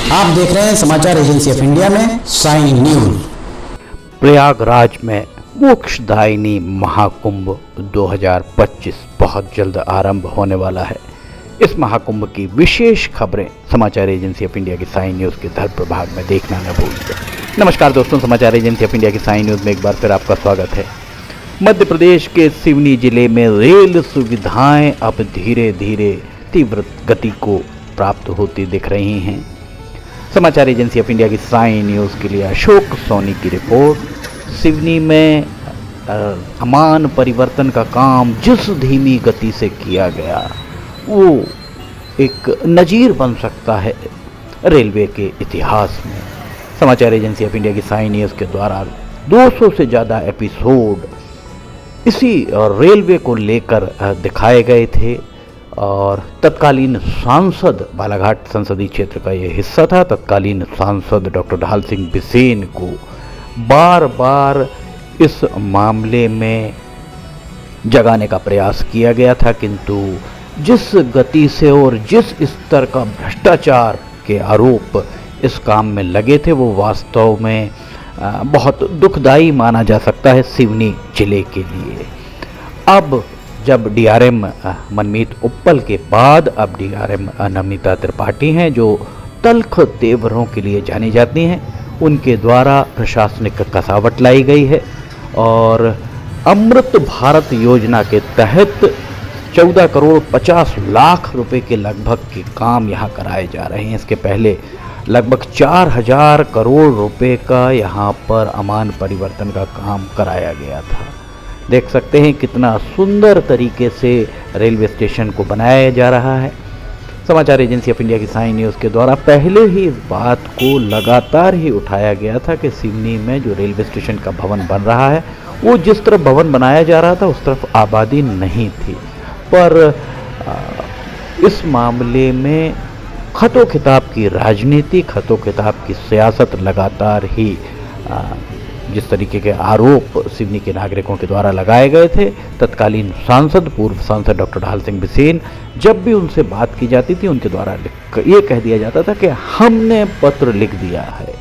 आप देख रहे हैं समाचार एजेंसी ऑफ इंडिया में साई न्यूज। प्रयागराज में मोक्षदायिनी महाकुंभ 2025 बहुत जल्द आरंभ होने वाला है। इस महाकुंभ की विशेष खबरें समाचार एजेंसी ऑफ इंडिया की साई न्यूज़ के धर प्रभाग में देखना न भूलिए। नमस्कार दोस्तों, समाचार एजेंसी ऑफ इंडिया की साई न्यूज़ में एक बार फिर आपका स्वागत है। मध्य प्रदेश के सिवनी जिले में रेल सुविधाएं अब धीरे धीरे तीव्र गति को प्राप्त होती दिख रही हैं। समाचार एजेंसी ऑफ इंडिया की साई न्यूज़ के लिए अशोक सोनी की रिपोर्ट। सिवनी में अमान परिवर्तन का काम जिस धीमी गति से किया गया वो एक नज़ीर बन सकता है रेलवे के इतिहास में। समाचार एजेंसी ऑफ इंडिया की साई न्यूज़ के द्वारा 200 से ज़्यादा एपिसोड इसी रेलवे को लेकर दिखाए गए थे और तत्कालीन सांसद बालाघाट संसदीय क्षेत्र का ये हिस्सा था। तत्कालीन सांसद डॉक्टर ढाल सिंह बिसेन को बार बार इस मामले में जगाने का प्रयास किया गया था, किंतु जिस गति से और जिस स्तर का भ्रष्टाचार के आरोप इस काम में लगे थे वो वास्तव में बहुत दुखदाई माना जा सकता है सिवनी जिले के लिए। अब जब डीआरएम मनमीत उप्पल के बाद अब डीआरएम नमिता त्रिपाठी हैं जो तल्ख तेवरों के लिए जानी जाती हैं, उनके द्वारा प्रशासनिक कसावट लाई गई है और अमृत भारत योजना के तहत 14 करोड़ 50 लाख रुपए के लगभग के काम यहाँ कराए जा रहे हैं। इसके पहले लगभग 4000 करोड़ रुपए का यहाँ पर अमान परिवर्तन का काम कराया गया था। देख सकते हैं कितना सुंदर तरीके से रेलवे स्टेशन को बनाया जा रहा है। समाचार एजेंसी ऑफ इंडिया की साई न्यूज़ के द्वारा पहले ही इस बात को लगातार ही उठाया गया था कि सिवनी में जो रेलवे स्टेशन का भवन बन रहा है वो जिस तरफ भवन बनाया जा रहा था उस तरफ आबादी नहीं थी, पर इस मामले में खतो खिताब की राजनीति, खतो खिताब की सियासत लगातार ही जिस तरीके के आरोप सिवनी के नागरिकों के द्वारा लगाए गए थे, तत्कालीन सांसद पूर्व सांसद डॉक्टर ढाल सिंह बिसेन जब भी उनसे बात की जाती थी उनके द्वारा ये कह दिया जाता था कि हमने पत्र लिख दिया है,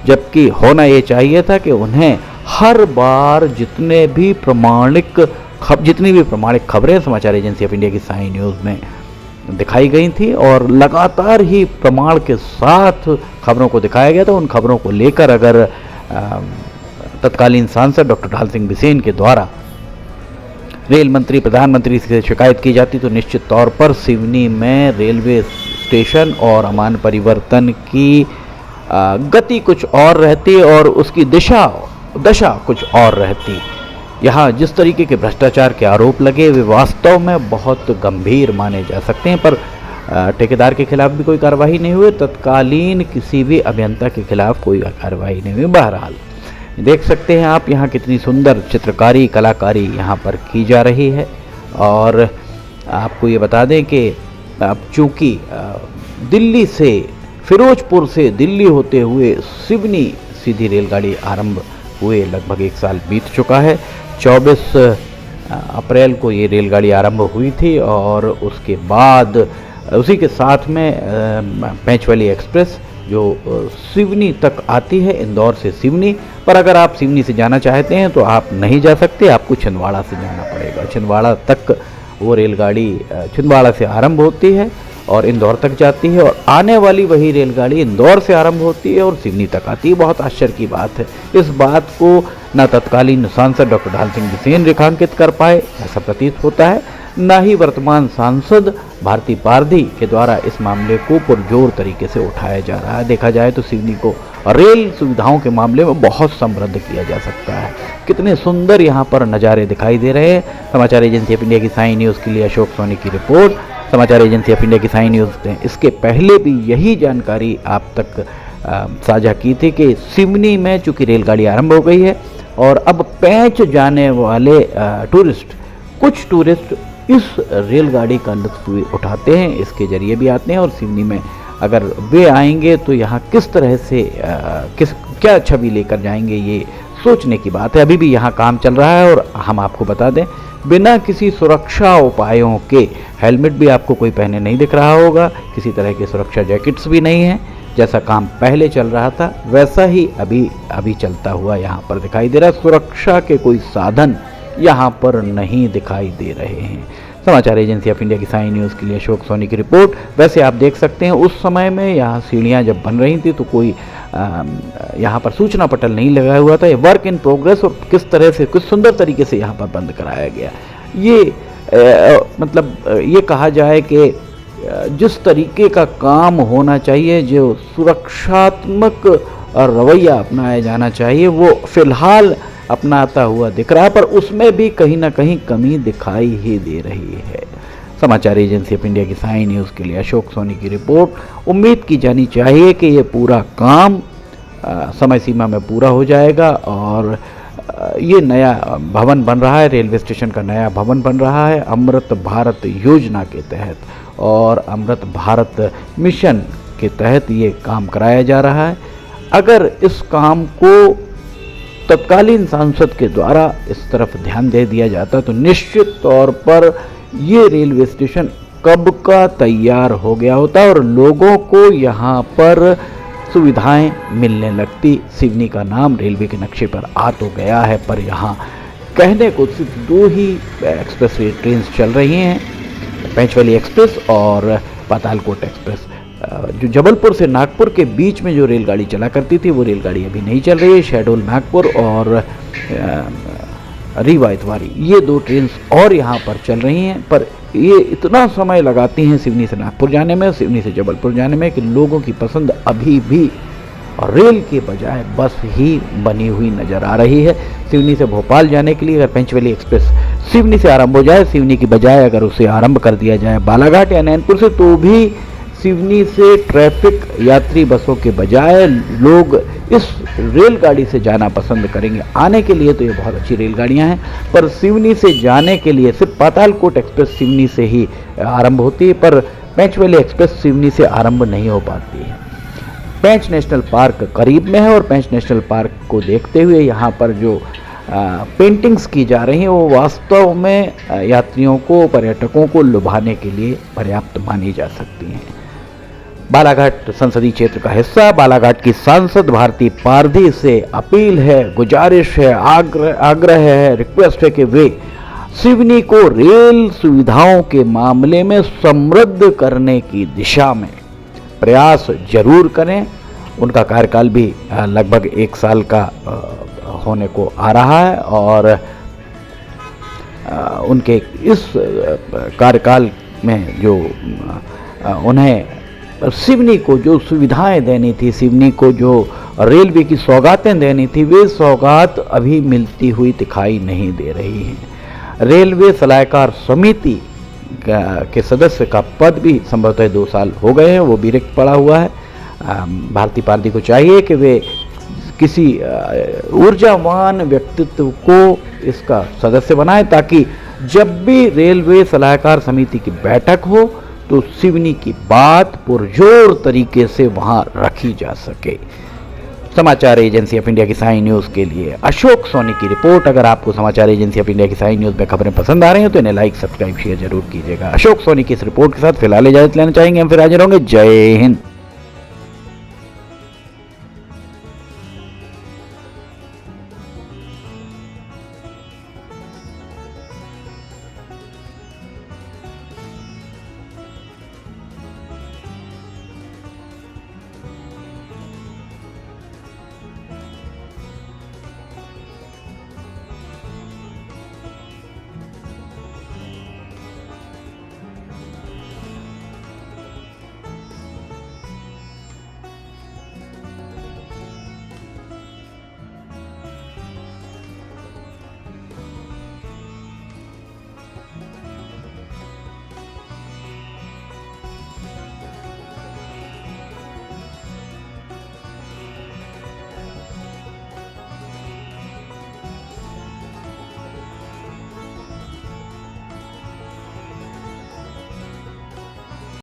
जबकि होना ये चाहिए था कि उन्हें हर बार जितनी भी प्रमाणिक खबरें समाचार एजेंसी ऑफ इंडिया की साई न्यूज़ में दिखाई गई थी और लगातार ही प्रमाण के साथ खबरों को दिखाया गया था, उन खबरों को लेकर अगर तत्कालीन सांसद डॉक्टर ढाल सिंह बिसेन के द्वारा रेल मंत्री प्रधानमंत्री से शिकायत की जाती तो निश्चित तौर पर सिवनी में रेलवे स्टेशन और अमान परिवर्तन की गति कुछ और रहती और उसकी दशा कुछ और रहती। यहाँ जिस तरीके के भ्रष्टाचार के आरोप लगे वे वास्तव में बहुत गंभीर माने जा सकते हैं, पर ठेकेदार के खिलाफ भी कोई कार्रवाई नहीं हुई, तत्कालीन किसी भी अभियंता के खिलाफ कोई कार्रवाई नहीं हुई। बहरहाल देख सकते हैं आप यहाँ कितनी सुंदर चित्रकारी कलाकारी यहाँ पर की जा रही है। और आपको ये बता दें कि अब चूँकि दिल्ली से फिरोजपुर से दिल्ली होते हुए सिवनी सीधी रेलगाड़ी आरंभ हुए लगभग 1 साल बीत चुका है। 24 अप्रैल को ये रेलगाड़ी आरंभ हुई थी और उसके बाद उसी के साथ में पैंचवली एक्सप्रेस जो सिवनी तक आती है, इंदौर से सिवनी। पर अगर आप सिवनी से जाना चाहते हैं तो आप नहीं जा सकते, आपको छिंदवाड़ा से जाना पड़ेगा। छिंदवाड़ा तक वो रेलगाड़ी छिंदवाड़ा से आरंभ होती है और इंदौर तक जाती है और आने वाली वही रेलगाड़ी इंदौर से आरंभ होती है और सिवनी तक आती है। बहुत आश्चर्य की बात है। इस बात को न तत्कालीन सांसद डॉक्टर ढाल सिंह बिसेन रेखांकित कर पाए ऐसा प्रतीत होता है, न ही वर्तमान सांसद भारती पारधी के द्वारा इस मामले को पुरजोर तरीके से उठाया जा रहा है। देखा जाए तो सिवनी को रेल सुविधाओं के मामले में बहुत समृद्ध किया जा सकता है। कितने सुंदर यहाँ पर नज़ारे दिखाई दे रहे हैं। समाचार एजेंसी ऑफ इंडिया की साई न्यूज़ के लिए अशोक सोनी की रिपोर्ट। समाचार एजेंसी ऑफ इंडिया की साई न्यूज़ ने इसके पहले भी यही जानकारी आप तक साझा की थी कि सिवनी में चूँकि रेलगाड़ी आरंभ हो गई है और अब पैंच जाने वाले कुछ टूरिस्ट इस रेलगाड़ी का लुत्फ भी उठाते हैं, इसके जरिए भी आते हैं और सिवनी में अगर वे आएंगे तो यहाँ किस तरह से क्या छवि लेकर जाएंगे ये सोचने की बात है। अभी भी यहाँ काम चल रहा है और हम आपको बता दें बिना किसी सुरक्षा उपायों के हेलमेट भी आपको कोई पहने नहीं दिख रहा होगा, किसी तरह के सुरक्षा जैकेट्स भी नहीं हैं, जैसा काम पहले चल रहा था वैसा ही अभी चलता हुआ यहाँ पर दिखाई दे रहा है। सुरक्षा के कोई साधन यहाँ पर नहीं दिखाई दे रहे हैं। समाचार एजेंसी ऑफ इंडिया की साई न्यूज़ के लिए अशोक सोनी की रिपोर्ट। वैसे आप देख सकते हैं उस समय में यहाँ सीढ़ियाँ जब बन रही थी तो कोई यहाँ पर सूचना पटल नहीं लगा हुआ था। ये वर्क इन प्रोग्रेस और किस तरह से कुछ सुंदर तरीके से यहाँ पर बंद कराया गया। ये मतलब ये कहा जाए कि जिस तरीके का काम होना चाहिए, जो सुरक्षात्मक रवैया अपनाया जाना चाहिए, वो फिलहाल अपनाता हुआ दिख रहा है, पर उसमें भी कहीं ना कहीं कमी दिखाई ही दे रही है। समाचार एजेंसी ऑफ इंडिया की साई न्यूज़ के लिए अशोक सोनी की रिपोर्ट। उम्मीद की जानी चाहिए कि ये पूरा काम समय सीमा में पूरा हो जाएगा और ये नया भवन बन रहा है, रेलवे स्टेशन का नया भवन बन रहा है अमृत भारत योजना के तहत और अमृत भारत मिशन के तहत ये काम कराया जा रहा है। अगर इस काम को तत्कालीन सांसद के द्वारा इस तरफ ध्यान दे दिया जाता तो निश्चित तौर पर ये रेलवे स्टेशन कब का तैयार हो गया होता और लोगों को यहाँ पर सुविधाएं मिलने लगती। सिवनी का नाम रेलवे के नक्शे पर आ तो गया है, पर यहाँ कहने को सिर्फ 2 ही एक्सप्रेस ट्रेन चल रही हैं, पेंचवली एक्सप्रेस और पातालकोट एक्सप्रेस। जो जबलपुर से नागपुर के बीच में जो रेलगाड़ी चला करती थी वो रेलगाड़ी अभी नहीं चल रही है। शहडोल नागपुर और रीवा इतवारी, ये 2 ट्रेन और यहाँ पर चल रही हैं, पर ये इतना समय लगाती हैं सिवनी से नागपुर जाने में, सिवनी से जबलपुर जाने में, कि लोगों की पसंद अभी भी रेल के बजाय बस ही बनी हुई नज़र आ रही है। सिवनी से भोपाल जाने के लिए अगर पेंचवली एक्सप्रेस सिवनी से आरंभ हो जाए, सिवनी की बजाय अगर उसे आरंभ कर दिया जाए बालाघाट या नैनपुर से, तो भी सिवनी से ट्रैफिक यात्री बसों के बजाय लोग इस रेलगाड़ी से जाना पसंद करेंगे। आने के लिए तो ये बहुत अच्छी रेलगाड़ियां हैं, पर सिवनी से जाने के लिए सिर्फ पातालकोट एक्सप्रेस सिवनी से ही आरंभ होती है, पर पेंचवली एक्सप्रेस सिवनी से आरंभ नहीं हो पाती है। पेंच नेशनल पार्क करीब में है और पेंच नेशनल पार्क को देखते हुए यहाँ पर जो पेंटिंग्स की जा रही हैं वो वास्तव में यात्रियों को, पर्यटकों को लुभाने के लिए पर्याप्त मानी जा सकती हैं। बालाघाट संसदीय क्षेत्र का हिस्सा बालाघाट की सांसद भारती पारधी से अपील है, गुजारिश है, आग्रह है, रिक्वेस्ट है कि वे सिवनी को रेल सुविधाओं के मामले में समृद्ध करने की दिशा में प्रयास जरूर करें। उनका कार्यकाल भी लगभग 1 साल का होने को आ रहा है और उनके इस कार्यकाल में जो उन्हें सिवनी को जो सुविधाएं देनी थी, सिवनी को जो रेलवे की सौगातें देनी थी, वे सौगात अभी मिलती हुई दिखाई नहीं दे रही हैं। रेलवे सलाहकार समिति के सदस्य का पद भी संभवतः 2 साल हो गए हैं, वो भी रिक्त पड़ा हुआ है। भारती पारधी को चाहिए कि वे किसी ऊर्जावान व्यक्तित्व को इसका सदस्य बनाएं, ताकि जब भी रेलवे सलाहकार समिति की बैठक हो तो सिवनी की बात पुरजोर तरीके से वहां रखी जा सके। समाचार एजेंसी ऑफ इंडिया की साई न्यूज़ के लिए अशोक सोनी की रिपोर्ट। अगर आपको समाचार एजेंसी ऑफ इंडिया की साई न्यूज़ में खबरें पसंद आ रही हैं तो इन्हें लाइक, सब्सक्राइब, शेयर जरूर कीजिएगा। अशोक सोनी की इस रिपोर्ट के साथ फिलहाल इजाजत लेना चाहेंगे, हम फिर हाजिर होंगे। जय हिंद।